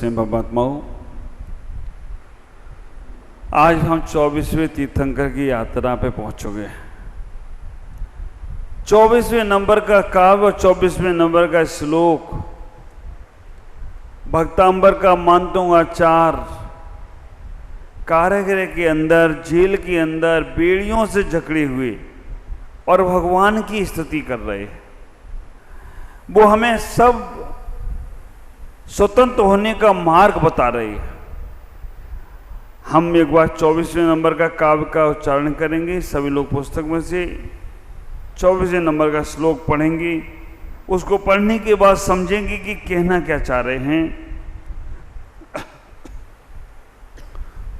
से परमात्माओं, आज हम 24वें तीर्थंकर की यात्रा पे पहुंच चुके हैं। 24वें नंबर का काव्य और 24वें नंबर का श्लोक भक्तांबर का मानतोंगाचार कारागृह के अंदर, जेल के अंदर बेड़ियों से जकड़े हुए और भगवान की स्तुति कर रहे हैं। वो हमें सब स्वतंत्र होने का मार्ग बता रहे हैं। हम एक बार 24वें नंबर का काव्य का उच्चारण करेंगे। सभी लोग पुस्तक में से 24वें नंबर का श्लोक पढ़ेंगे। उसको पढ़ने के बाद समझेंगे कि कहना क्या चाह रहे हैं।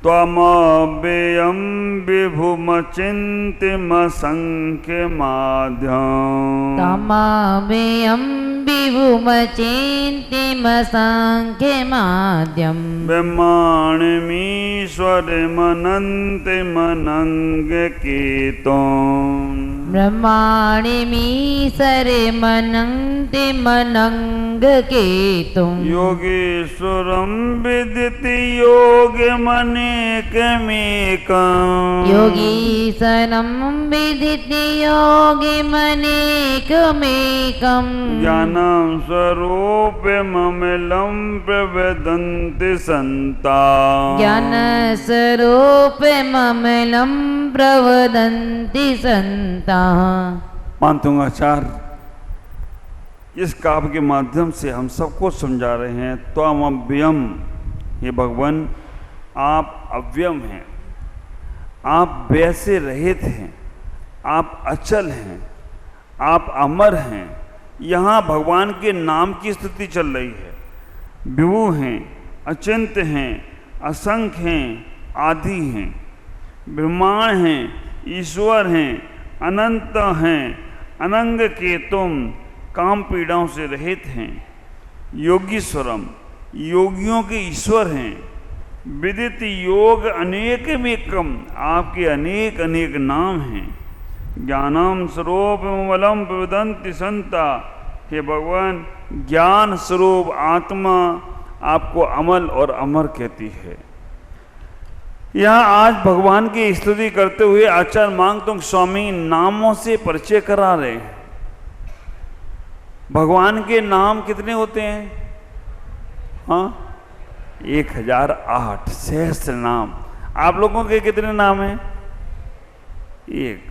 त्वमव्ययं विभुमचिन्त्यमसंख्यमाद्यम् त्वमव्ययं विभुमचिन्त्यमसंख्यमाद्यम् ब्रह्माण्डमीश्वरमनन्तमनङ्गकेतुम् ब्रह्माण्डमीश्वरमनन्तमनङ्गकेतुम् योगेश्वरं विदिति योगमनेकमेकम् योगीशनं विदिति योगिमनेकमेकम् ज्ञानं स्वरूपममलं प्रवदन्ति सन्ता ज्ञानस्वरूपममलं प्रवदन्ति सन्ता। मानतोंगाचार्य इस काव्य के माध्यम से हम सबको समझा रहे हैं, त्वमव्ययम्, हे भगवान आप अव्ययम हैं, आप व्यय से रहित हैं, आप अचल हैं, आप अमर हैं। यहाँ भगवान के नाम की स्तुति चल रही है। विभु हैं, अचिंत्य हैं, असंख्य हैं, आदि हैं, ब्रह्मांड हैं, ईश्वर हैं, अनंत हैं, अनंग के तुम काम पीड़ाओं से रहित हैं। योगीश्वरम, योगियों के ईश्वर हैं। विदित योग अनेकमेकम, आपके अनेक अनेक नाम हैं। ज्ञानम स्वरूपममलं प्रवदन्ति सन्ता, हे भगवान ज्ञान स्वरूप आत्मा आपको अमल और अमर कहती है। यहाँ आज भगवान की स्तुति करते हुए आचार्य मांगतोंग स्वामी नामों से परिचय करा रहे हैं। भगवान के नाम कितने होते हैं? हाँ, 1008 सहस्त्र नाम। आप लोगों के कितने नाम हैं? एक।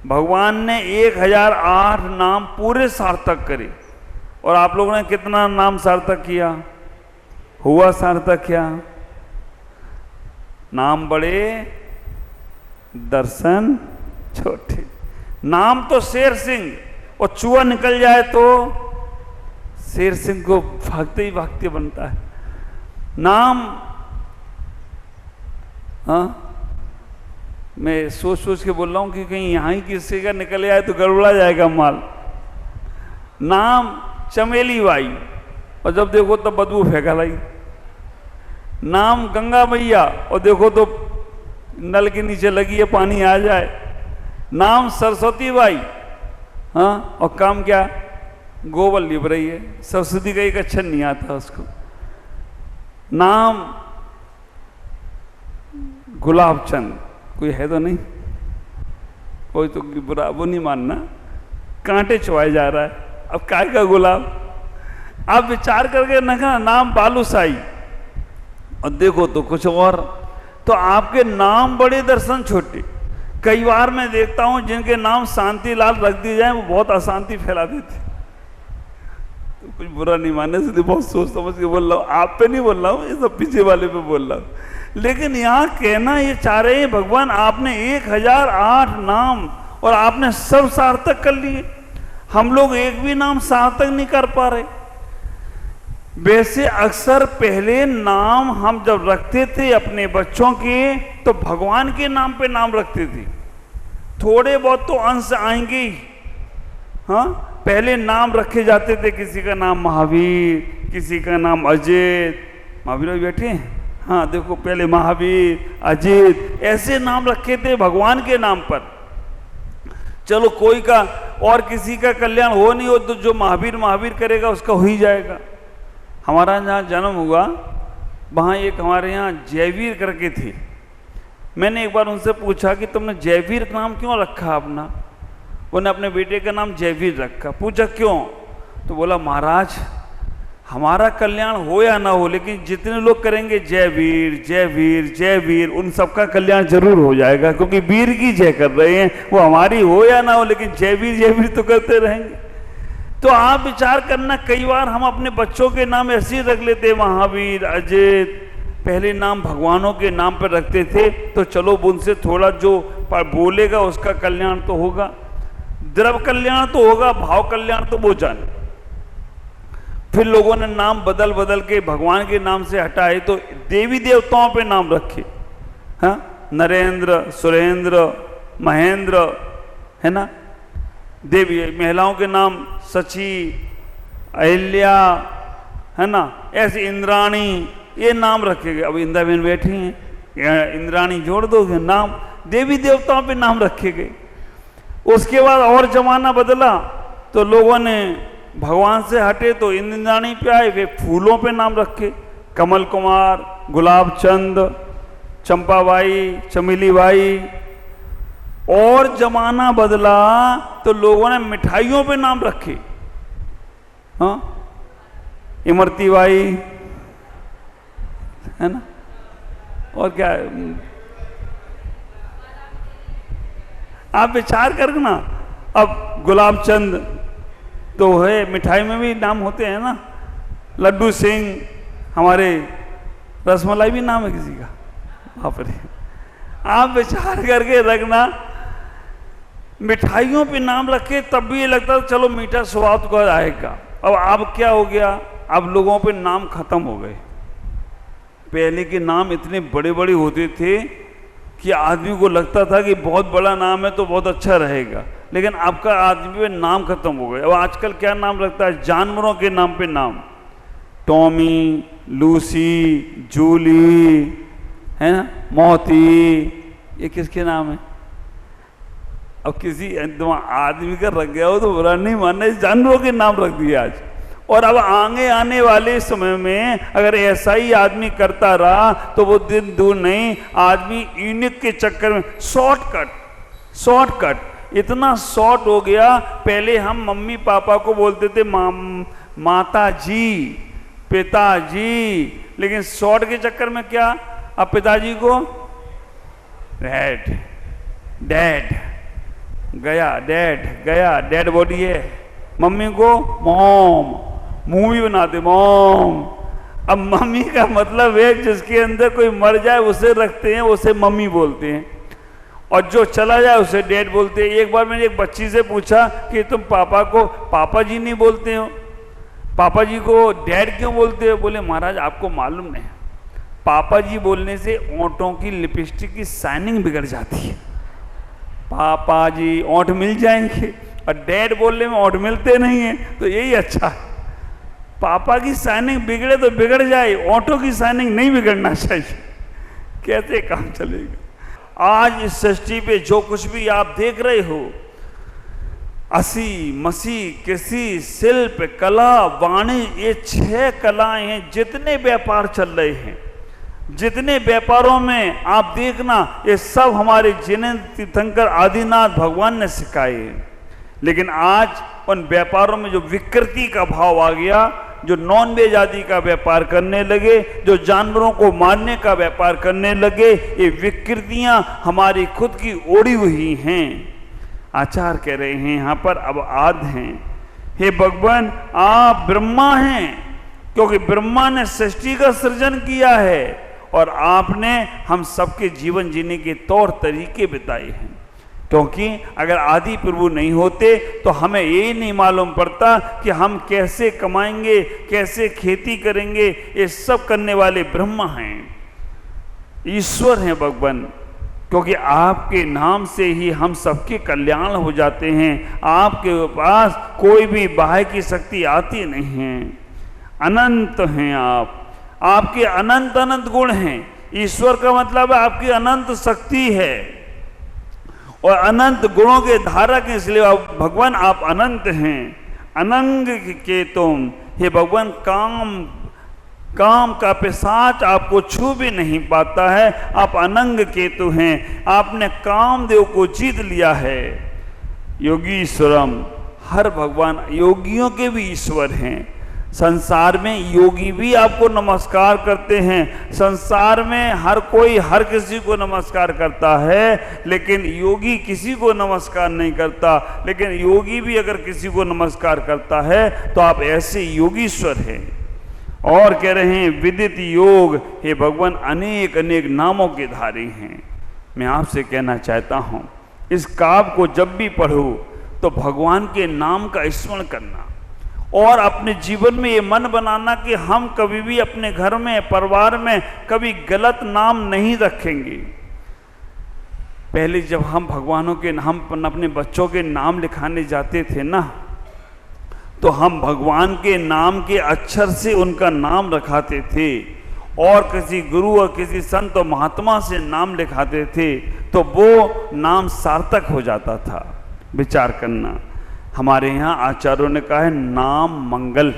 भगवान ने 1008 नाम पूरे सार्थक करे। और आप लोगों ने कितना नाम सार्थक किया? हुआ सार्थक क्या? नाम बड़े, दर्शन छोटे। नाम तो शेर सिंह, और चूहा निकल जाए तो शेर सिंह को भागते ही भागते बनता है। नाम, हाँ, मैं सोच सोच के बोल रहा हूं कि कहीं यहाँ ही किसी का निकल जाए तो गड़बड़ा जाएगा माल। नाम चमेली बाई, और जब देखो तब बदबू फेंका लाई। नाम गंगा मैया, और देखो तो नल के नीचे लगी है, पानी आ जाए। नाम सरस्वती बाई, हाँ, और काम क्या? गोबर लिप रही है। सरस्वती का एक अक्षर नहीं आता उसको। नाम गुलाब चंद, कोई है तो नहीं? कोई तो बुरा वो नहीं मानना, कांटे चुवाए जा रहा है। अब काय का गुलाब? आप विचार करके ना, नाम बालूशाही, और देखो तो कुछ और। तो आपके नाम बड़े, दर्शन छोटे। कई बार मैं देखता हूं जिनके नाम शांतिलाल रख दिए जाए वो बहुत अशांति फैला देते। तो कुछ बुरा नहीं मानने से, बहुत सोच समझ के बोल रहा हूँ, आप पे नहीं बोल रहा हूँ, ये सब पीछे वाले पे बोल रहा हूँ। लेकिन यहाँ कहना ये चाह रहे हैं, भगवान आपने 1008 नाम और आपने सब सार्थक कर लिए। हम लोग एक भी नाम सार्थक नहीं कर पा रहे। वैसे अक्सर पहले नाम हम जब रखते थे अपने बच्चों के, तो भगवान के नाम पे नाम रखते थे। थोड़े बहुत तो अंश आएंगे ही। हाँ, पहले नाम रखे जाते थे, किसी का नाम महावीर, किसी का नाम अजित। महावीर भाई बैठे हैं? हाँ, देखो पहले महावीर, अजित, ऐसे नाम रखे थे भगवान के नाम पर। चलो कोई का और किसी का कल्याण हो नहीं हो तो जो महावीर महावीर करेगा उसका हो ही जाएगा। हमारा जहाँ जन्म हुआ वहाँ एक हमारे यहाँ जयवीर करके थे। मैंने एक बार उनसे पूछा कि तुमने जयवीर नाम क्यों रखा अपना? उन्होंने अपने बेटे का नाम जयवीर रखा। पूछा क्यों? तो बोला महाराज हमारा कल्याण हो या ना हो, लेकिन जितने लोग करेंगे जय वीर जय वीर जय वीर, उन सबका कल्याण जरूर हो जाएगा, क्योंकि वीर की जय कर रहे हैं। वो हमारी हो या ना हो, लेकिन जय वीर तो करते रहेंगे। तो आप विचार करना, कई बार हम अपने बच्चों के नाम ऐसे ही रख लेते, महावीर, अजित, पहले नाम भगवानों के नाम पर रखते थे, तो चलो उनसे थोड़ा जो बोलेगा उसका कल्याण तो होगा, द्रव कल्याण तो होगा, भाव कल्याण तो वो जाने। फिर लोगों ने नाम बदल बदल के भगवान के नाम से हटाए, तो देवी देवताओं पे नाम रखे। हाँ, नरेंद्र, सुरेंद्र, महेंद्र, है ना। देवी महिलाओं के नाम सची, अहिल्या, है ना, ऐसे इंद्राणी, ये नाम रखे गए। अब इंदिरा बहन बैठी हैं, इंद्राणी जोड़ दोगे नाम, देवी देवताओं पे नाम रखे गए। उसके बाद और जमाना बदला, तो लोगों ने भगवान से हटे तो इंद्राणी पे आए, वे फूलों पे नाम रखे, कमल कुमार, गुलाब चंद, चंपाबाई, चमेली बाई। और जमाना बदला तो लोगों ने मिठाइयों पे नाम रखे। हाँ, इमरती बाई, है ना, और क्या है? आप विचार करना। अब गुलाब चंद तो है, मिठाई में भी नाम होते हैं ना, लड्डू सिंह, हमारे रसमलाई भी नाम है किसी का। बाप रे, आप विचार करके रखना, मिठाइयों पे नाम रखे तब भी ये लगता था चलो मीठा स्वाद को आएगा। अब क्या हो गया, अब लोगों पे नाम खत्म हो गए। पहले के नाम इतने बड़े बड़े होते थे कि आदमी को लगता था कि बहुत बड़ा नाम है तो बहुत अच्छा रहेगा, लेकिन आपका आदमी पे नाम खत्म हो गए। अब आजकल क्या नाम रखता है, जानवरों के नाम पे नाम, टॉमी, लूसी, जूली, है ना, मोती, ये किसके नाम है? अब किसी आदमी का रख गया हो तो बुरा नहीं मानना, जानवरों के नाम रख दिए आज। और अब आगे आने वाले समय में अगर ऐसा ही आदमी करता रहा तो वो दिन दूर नहीं, आदमी यूनिक के चक्कर में शॉर्टकट इतना शॉर्ट हो गया। पहले हम मम्मी पापा को बोलते थे माता जी, पिताजी, लेकिन शॉर्ट के चक्कर में क्या, अब पिताजी को डैड गया, डेड बॉडी है। मम्मी को मॉम, मुंह भी बनाते मॉम। अब मम्मी का मतलब है जिसके अंदर कोई मर जाए उसे रखते हैं, उसे मम्मी बोलते हैं, और जो चला जाए उसे डैड बोलते हैं। एक बार मैंने एक बच्ची से पूछा कि तुम पापा को पापा जी नहीं बोलते हो, पापा जी को डैड क्यों बोलते हो? बोले महाराज आपको मालूम नहीं, पापा जी बोलने से ओंठों की लिपस्टिक की शाइनिंग बिगड़ जाती है। पापा जी ओंठ मिल जाएंगे, और डैड बोलने में ओंठ मिलते नहीं है, तो यही अच्छा है। पापा की शाइनिंग बिगड़े तो बिगड़ जाए, ओंठों की शाइनिंग नहीं बिगड़ना चाहिए। कैसे काम चलेगा? आज इस सृष्टि पे जो कुछ भी आप देख रहे हो, असी मसी कृषि शिल्प कला वाणिज्य, ये 6 कलाएं हैं। जितने व्यापार चल रहे हैं, जितने व्यापारों में आप देखना, ये सब हमारे जिनेन्द्र तीर्थंकर आदिनाथ भगवान ने सिखाए हैं। लेकिन आज उन व्यापारों में जो विकृति का भाव आ गया, जो नॉन वेज आदि का व्यापार करने लगे, जो जानवरों को मारने का व्यापार करने लगे, ये विकृतियां हमारी खुद की ओढ़ी हुई हैं। आचार्य कह रहे हैं यहाँ पर, अब आद हैं, हे भगवान आप ब्रह्मा हैं, क्योंकि ब्रह्मा ने सृष्टि का सृजन किया है और आपने हम सबके जीवन जीने के तौर तरीके बताए हैं। क्योंकि अगर आदि प्रभु नहीं होते तो हमें ये नहीं मालूम पड़ता कि हम कैसे कमाएंगे, कैसे खेती करेंगे। ये सब करने वाले ब्रह्मा हैं, ईश्वर हैं भगवान, क्योंकि आपके नाम से ही हम सबके कल्याण हो जाते हैं। आपके पास कोई भी बाह्य की शक्ति आती नहीं है, अनंत हैं आप, आपके अनंत अनंत गुण हैं। ईश्वर का मतलब है आपकी अनंत शक्ति है और अनंत गुणों के धारक हैं, इसलिए भगवान आप अनंत हैं। अनंग के तुम, हे भगवान काम काम का पिशाच आपको छू भी नहीं पाता है। आप अनंग केतु हैं, आपने कामदेव को जीत लिया है। योगीश्वरम, हर भगवान योगियों के भी ईश्वर हैं। संसार में योगी भी आपको नमस्कार करते हैं। संसार में हर कोई हर किसी को नमस्कार करता है, लेकिन योगी किसी को नमस्कार नहीं करता। लेकिन योगी भी अगर किसी को नमस्कार करता है तो आप ऐसे योगीश्वर हैं। और कह रहे हैं विदित योग, हे भगवान अनेक अनेक नामों के धारी हैं। मैं आपसे कहना चाहता हूँ, इस काव्य को जब भी पढ़ो तो भगवान के नाम का स्मरण करना और अपने जीवन में ये मन बनाना कि हम कभी भी अपने घर में, परिवार में कभी गलत नाम नहीं रखेंगे। पहले जब हम भगवानों के, हम अपने बच्चों के नाम लिखाने जाते थे ना, तो हम भगवान के नाम के अक्षर से उनका नाम रखाते थे और किसी गुरु और किसी संत और महात्मा से नाम लिखाते थे तो वो नाम सार्थक हो जाता था। विचार करना, हमारे यहाँ आचार्यों ने कहा है नाम मंगल।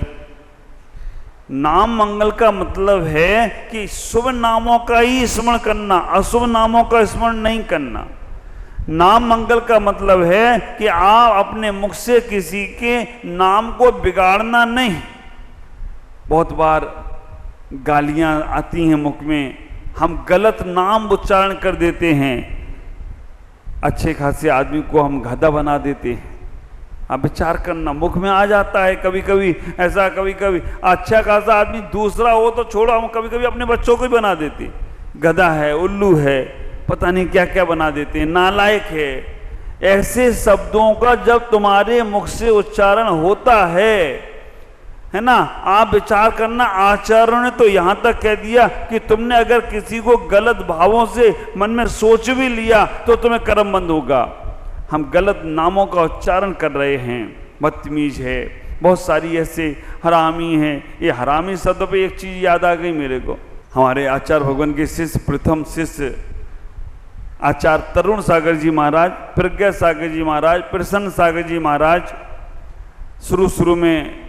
नाम मंगल का मतलब है कि शुभ नामों का ही स्मरण करना, अशुभ नामों का स्मरण नहीं करना। नाम मंगल का मतलब है कि आप अपने मुख से किसी के नाम को बिगाड़ना नहीं। बहुत बार गालियां आती हैं मुख में, हम गलत नाम उच्चारण कर देते हैं। अच्छे खासे आदमी को हम गधा बना देते हैं। आप विचार करना, मुख में आ जाता है कभी कभी ऐसा। कभी कभी अच्छा खासा आदमी दूसरा हो तो छोड़ो, हम कभी कभी अपने बच्चों को ही बना देते, गधा है, उल्लू है, पता नहीं क्या क्या बना देते हैं, नालायक है। ऐसे शब्दों का जब तुम्हारे मुख से उच्चारण होता है ना, आप विचार करना, आचार्यों ने तो यहां तक कह दिया कि तुमने अगर किसी को गलत भावों से मन में सोच भी लिया तो तुम्हें कर्म बंद होगा। हम गलत नामों का उच्चारण कर रहे हैं। बदतमीज है, बहुत सारी ऐसे हरामी हैं। ये हरामी शब्द पे एक चीज याद आ गई मेरे को। हमारे आचार्य भगवान के शिष्य, प्रथम शिष्य आचार्य तरुण सागर जी महाराज, प्रज्ञा सागर जी महाराज, प्रसन्न सागर जी महाराज, शुरू में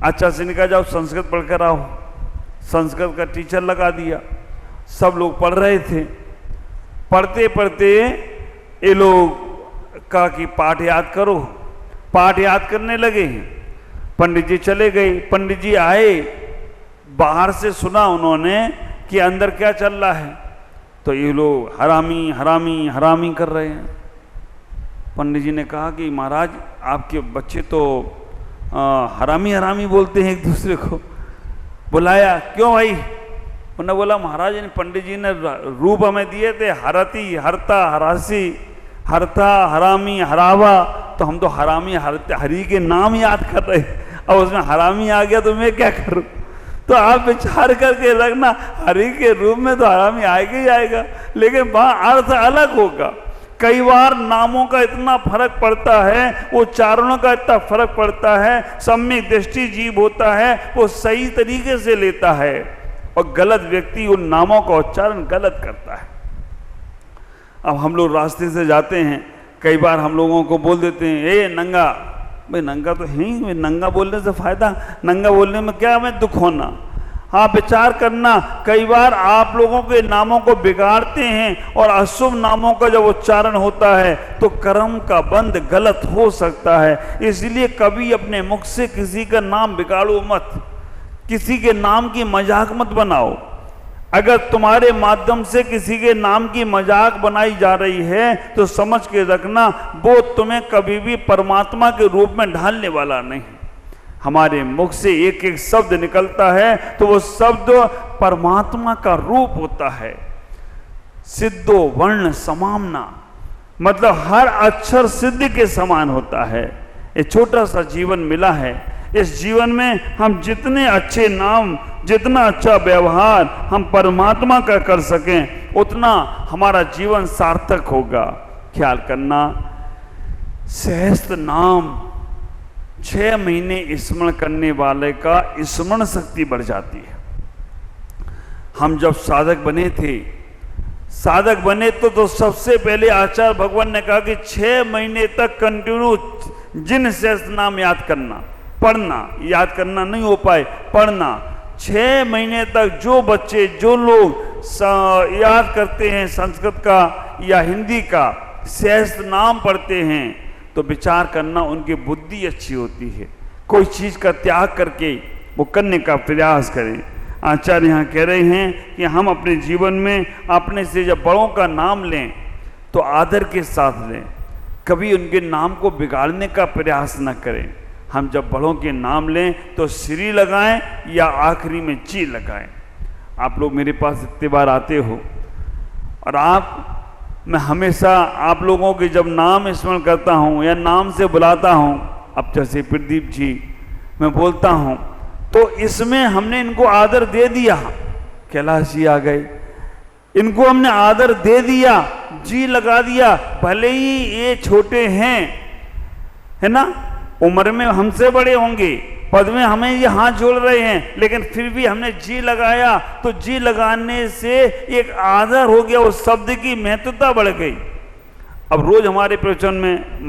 आचार्य से ने कहा जाओ संस्कृत पढ़कर आओ। संस्कृत का टीचर लगा दिया, सब लोग पढ़ रहे थे। पढ़ते पढ़ते ये लोग कहा कि पाठ याद करो। पाठ याद करने लगे। पंडित जी चले गए। पंडित जी आए, बाहर से सुना उन्होंने कि अंदर क्या चल रहा है, तो ये लोग हरामी हरामी हरामी कर रहे हैं। पंडित जी ने कहा कि महाराज आपके बच्चे तो हरामी हरामी बोलते हैं एक दूसरे को। बुलाया, क्यों भाई? उन्होंने बोला महाराज पंडित जी ने रूप हमें दिए थे, हरती, हरता, हरासी, हरता, हरामी, हरावा, तो हम तो हरामी हरी के नाम याद कर रहे। अब उसमें हरामी आ गया तो मैं क्या करूं? तो आप विचार करके रखना, हरि के रूप में तो हरामी आएगा ही आएगा, लेकिन वहां अर्थ अलग होगा। कई बार नामों का इतना फर्क पड़ता है, उच्चारणों का इतना फर्क पड़ता है। सम्यक दृष्टि जीव होता है, वो सही तरीके से लेता है और गलत व्यक्ति उन नामों का उच्चारण गलत करता है। अब हम लोग रास्ते से जाते हैं, कई बार हम लोगों को बोल देते हैं ए नंगा। भाई नंगा तो है ही, नंगा बोलने से फायदा, नंगा बोलने में क्या हमें दुख होना। हाँ, विचार करना, कई बार आप लोगों के नामों को बिगाड़ते हैं और अशुभ नामों का जब उच्चारण होता है तो कर्म का बंध गलत हो सकता है। इसलिए कभी अपने मुख से किसी का नाम बिगाड़ो मत, किसी के नाम की मजाक मत बनाओ। अगर तुम्हारे माध्यम से किसी के नाम की मजाक बनाई जा रही है तो समझ के रखना, वो तुम्हें कभी भी परमात्मा के रूप में ढालने वाला नहीं। हमारे मुख से एक एक शब्द निकलता है तो वो शब्द परमात्मा का रूप होता है। सिद्धो वर्ण समामना, मतलब हर अक्षर सिद्ध के समान होता है। ये छोटा सा जीवन मिला है, इस जीवन में हम जितने अच्छे नाम, जितना अच्छा व्यवहार हम परमात्मा का कर सकें, उतना हमारा जीवन सार्थक होगा। ख्याल करना, सहस्त्र नाम 6 महीने स्मरण करने वाले का स्मरण शक्ति बढ़ जाती है। हम जब साधक बने तो सबसे पहले आचार्य भगवान ने कहा कि 6 महीने तक कंटिन्यू जिन सहस्त्र नाम याद करना, पढ़ना, याद करना नहीं हो पाए, पढ़ना 6 महीने तक जो बच्चे जो लोग याद करते हैं संस्कृत का या हिंदी का सहस्त्र नाम पढ़ते हैं तो विचार करना उनकी बुद्धि अच्छी होती है। कोई चीज़ का त्याग करके वो करने का प्रयास करें। आचार्य यहाँ कह रहे हैं कि हम अपने जीवन में अपने से जब बड़ों का नाम लें तो आदर के साथ लें, कभी उनके नाम को बिगाड़ने का प्रयास न करें। हम जब बड़ों के नाम लें तो श्री लगाएं या आखिरी में जी लगाएं। आप लोग मेरे पास इतने बार आते हो और मैं हमेशा आप लोगों के जब नाम स्मरण करता हूँ या नाम से बुलाता हूँ, अब जैसे प्रदीप जी मैं बोलता हूँ तो इसमें हमने इनको आदर दे दिया। कैलाश जी आ गए, इनको हमने आदर दे दिया, जी लगा दिया, भले ही ये छोटे हैं, है ना, उम्र में हमसे बड़े होंगे, पद में हमें ये हाथ जोड़ रहे हैं, लेकिन फिर भी हमने जी लगाया तो जी लगाने से एक आदर हो गया, उस शब्द की महत्वता बढ़ गई। अब रोज हमारे प्रवचन में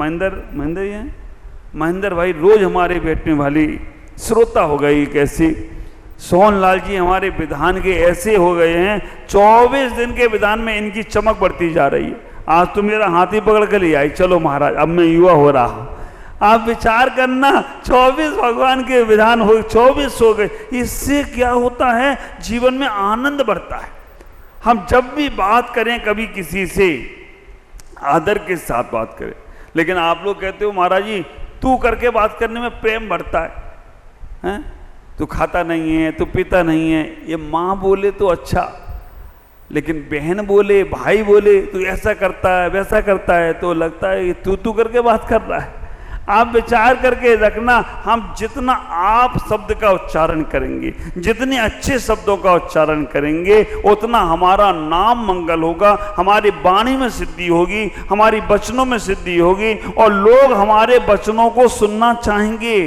महेंद्र भाई रोज हमारे बैठने वाली श्रोता हो गई। कैसी सोहन लाल जी हमारे विधान के ऐसे हो गए हैं, 24 दिन के विधान में इनकी चमक बढ़ती जा रही है। आज तो मेरा हाथी पकड़ कर ले आई, चलो महाराज अब मैं युवा हो रहा हूं। आप विचार करना, 24 भगवान के विधान हो, 24 हो गए। इससे क्या होता है, जीवन में आनंद बढ़ता है। हम जब भी बात करें कभी किसी से आदर के साथ बात करें, लेकिन आप लोग कहते हो महाराज जी तू करके बात करने में प्रेम बढ़ता है, तू खाता नहीं है, तू पीता नहीं है। ये माँ बोले तो अच्छा, लेकिन बहन बोले, भाई बोले तू ऐसा करता है वैसा करता है तो लगता है तू करके बात कर रहा है। आप विचार करके रखना, हम जितना आप शब्द का उच्चारण करेंगे, जितने अच्छे शब्दों का उच्चारण करेंगे, उतना हमारा नाम मंगल होगा, हमारी वाणी में सिद्धि होगी, हमारी वचनों में सिद्धि होगी और लोग हमारे वचनों को सुनना चाहेंगे।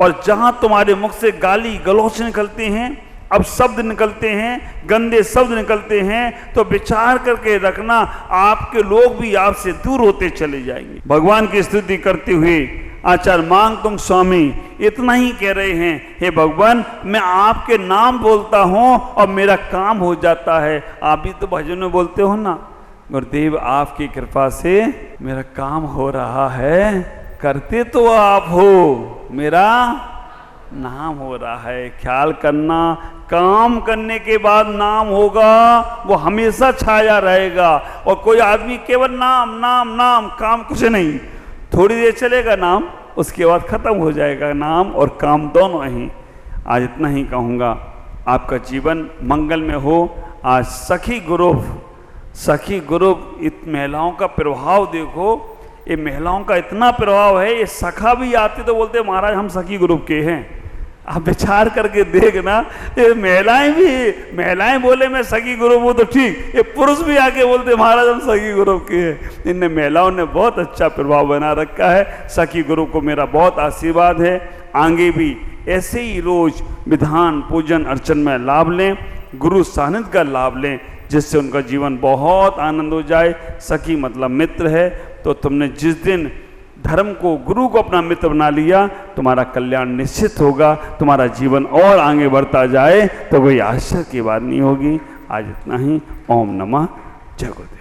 और जहां तुम्हारे मुख से गाली गलौच निकलते हैं, अब शब्द निकलते हैं, गंदे शब्द निकलते हैं, तो विचार करके रखना आपके लोग भी आपसे दूर होते चले जाएंगे। भगवान की स्तुति करते हुए आचार्य मांग तुम स्वामी इतना ही कह रहे हैं, हे भगवान मैं आपके नाम बोलता हूं और मेरा काम हो जाता है। आप भी तो भजन में बोलते हो ना, गुरुदेव आपकी कृपा से मेरा काम हो रहा है, करते तो आप हो, मेरा नाम हो रहा है। ख्याल करना, काम करने के बाद नाम होगा वो हमेशा छाया रहेगा। और कोई आदमी केवल नाम नाम नाम, काम कुछ नहीं, थोड़ी देर चलेगा नाम, उसके बाद खत्म हो जाएगा नाम और काम दोनों ही। आज इतना ही कहूँगा, आपका जीवन मंगल में हो। आज सखी ग्रुप महिलाओं का प्रभाव देखो, ये महिलाओं का इतना प्रभाव है, ये सखा भी आते तो बोलते महाराज हम सखी ग्रुप के हैं। आप विचार करके देखना, ये महिलाएं बोले मैं सखी ग्रुप हूँ तो ठीक, ये पुरुष भी आके बोलते महाराज हम सखी ग्रुप के हैं। इन महिलाओं ने बहुत अच्छा प्रभाव बना रखा है। सखी ग्रुप को मेरा बहुत आशीर्वाद है। आगे भी ऐसे ही रोज विधान पूजन अर्चन में लाभ लें, गुरु सानिध्य का लाभ लें, जिससे उनका जीवन बहुत आनंद हो जाए। सखी मतलब मित्र है, तो तुमने जिस दिन धर्म को, गुरु को अपना मित्र बना लिया, तुम्हारा कल्याण निश्चित होगा, तुम्हारा जीवन और आगे बढ़ता जाए तो कोई आश्चर्य की बात नहीं होगी। आज इतना ही। ओम नमः जय गुरुदेव।